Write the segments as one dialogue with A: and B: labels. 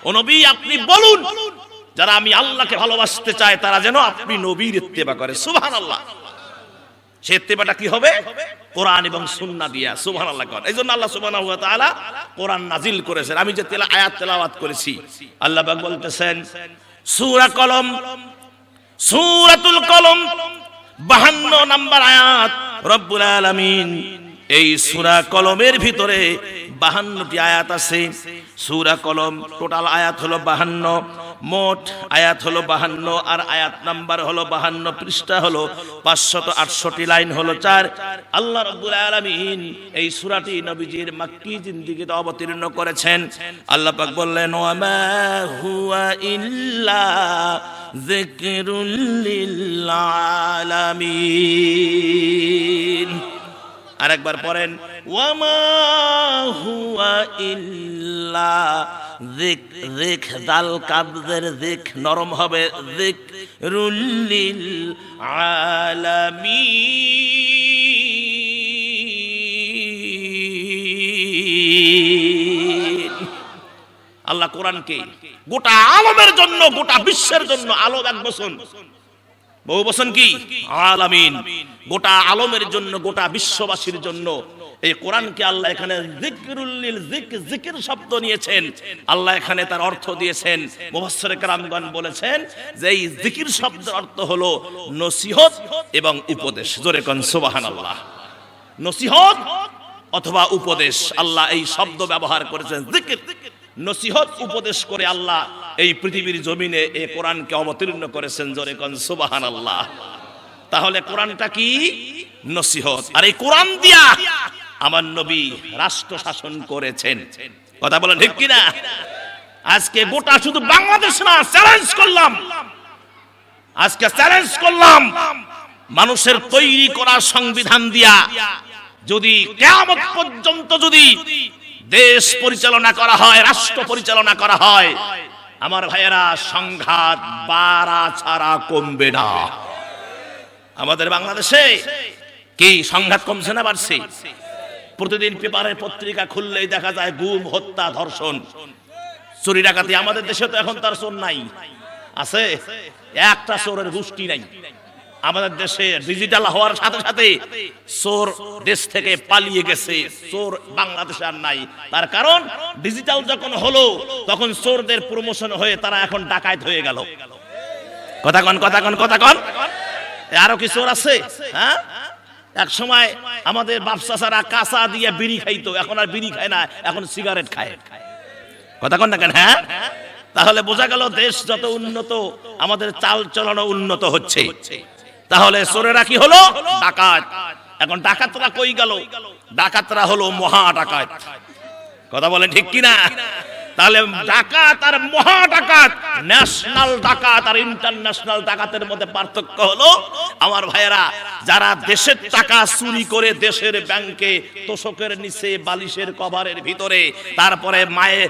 A: ও নবী আপনি বলুন যারা আমি আল্লাহকে ভালোবাসতে চায় তারা যেন আপনি নবীর ইত্তেবা করে। সুবহানাল্লাহ। সে ইত্তেবাটা কি হবে? কোরআন এবং সুন্নাহ দিয়া। সুবহানাল্লাহ। এইজন্য আল্লাহ সুবহানাহু ওয়া তাআলা কোরআন নাজিল করেছেন। আমি যে আয়াত তেলাওয়াত করেছি, আল্লাহ পাক বলতেছেন সূরা কলম, সূরাতুল কলম 52 নম্বর আয়াত, রব্বুল আলামিন এই সূরা কলমের ভিতরে 52টি আয়াত আছে। সূরা কলম টোটাল আয়াত হলো 52, মোট আয়াত হলো 52, আর আয়াত নাম্বার হলো 52, পৃষ্ঠা হলো 568 লাইন হলো 4। আল্লাহ রাব্বুল আলামিন এই সূরাটি নবীজির মক্কি জিন্দেগিতে অবতীর্ণ করেছেন। আল্লাহ পাক বললেন ওয়া মা হুয়া ইল্লা যিকরুল লিল আলামিন। আরেকবার পড়েন ওয়া মা হুয়া ইল্লা যিক, দাল কাবজের যিক নরম হবে, যিকরুল লিল আলামিন। আল্লাহ কোরআনকে গোটা আলমের জন্য, গোটা বিশ্বের জন্য, আলম এক বচন, বহু বচন কি? আলামিন। গোটা আলমের জন্য, গোটা বিশ্ববাসীর জন্য এই কোরআনকে আল্লাহ এখানে যিকরুল লিল, জিকির শব্দ নিয়েছেন। আল্লাহ এখানে তার অর্থ দিয়েছেন। মুফাসসিরে কেরামগণ বলেছেন যে এই জিকির শব্দের অর্থ হলো নসিহত এবং উপদেশ। জোরে কোন সুবহানাল্লাহ। নসিহত অথবা উপদেশ, আল্লাহ এই শব্দ ব্যবহার করেছেন। জিকির, নসিহত, উপদেশ করে আল্লাহ এই পৃথিবীর জমিনে এই কোরআনকে অবতীর্ণ করেছেন। জোরে কোন সুবহানাল্লাহ। তাহলে কোরআনটা কি? নসিহত। আর এই কোরআন দিয়া আমার নবী রাষ্ট্র শাসন করেছেন। কথা বলেন ঠিক কিনা? আজকে গোটা শুধু বাংলাদেশ না, চ্যালেঞ্জ করলাম, আজকে চ্যালেঞ্জ করলাম, মানুষের তৈরি করা সংবিধান দিয়া যদি কিয়ামত পর্যন্ত যদি দেশ পরিচালনা করা হয়, রাষ্ট্র পরিচালনা করা হয়, আমার ভাইয়েরা সংঘাত বাড়া ছাড়া কমবে না। আমাদের বাংলাদেশে কি সংঘাত কমছে না বাড়ছে? প্রতিদিন পেপারের পত্রিকা খুললেই দেখা যায় গুম, হত্যা, ধর্ষণ, চুরি ডাকাতি। আমাদের দেশে তো এখন তার চোর নাই, আছে একটা চোরের গোষ্ঠী নাই। আমাদের দেশে ডিজিটাল হওয়ার সাথে সাথে চোর দেশ থেকে পালিয়ে গেছে, চোর বাংলাদেশে আর নাই। তার কারণ ডিজিটাল যখন হলো তখন চোরদের প্রমোশন হয়ে তারা এখন ডাকাত হয়ে গেল। কথা কন, কথা কন, কথা কন। আরো কি চোর আছে? হ্যাঁ, এক সময় আমাদের বাপ চাচারা কাঁচা দিয়ে বিড়ি খাইতো, এখন আর বিড়ি খায় না, এখন সিগারেট খায়। কথা কন না কেন? হ্যাঁ, তাহলে বোঝা গেল দেশ যত উন্নত আমাদের চাল চলনও উন্নত হচ্ছে। তাহলে চোরেরা কি হলো? ডাকাত। এখন ডাকাতরা কই গেল? ডাকাতরা হলো মহা ডাকাত। কথা বলেন ঠিক কিনা? তাহলে ডাকাত আর মহা ডাকাত, ন্যাশনাল ডাকাত আর ইন্টারন্যাশনাল ডাকাতের মধ্যে পার্থক্য হলো আমার ভাইয়েরা, যারা দেশের টাকা চুরি করে দেশের ব্যাংকে তোষকের নিচে, বালিশের কভারের ভিতরে, তারপরে মায়ের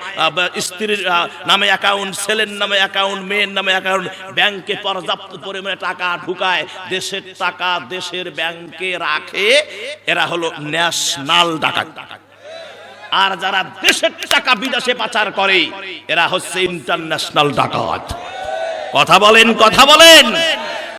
A: স্ত্রীর নামে অ্যাকাউন্ট, ছেলের নামে অ্যাকাউন্ট, মেয়ের নামে অ্যাকাউন্ট, ব্যাংকে পর্যাপ্ত পরিমাণে টাকা ঢুকায়, দেশের টাকা দেশের ব্যাংকে রাখে, এরা হলো ন্যাশনাল ডাকাত। আর যারা দেশের টাকা বিদেশে পাচার করে এরা হচ্ছে ইন্টারন্যাশনাল ডাকাত। কথা বলেন, কথা বলেন।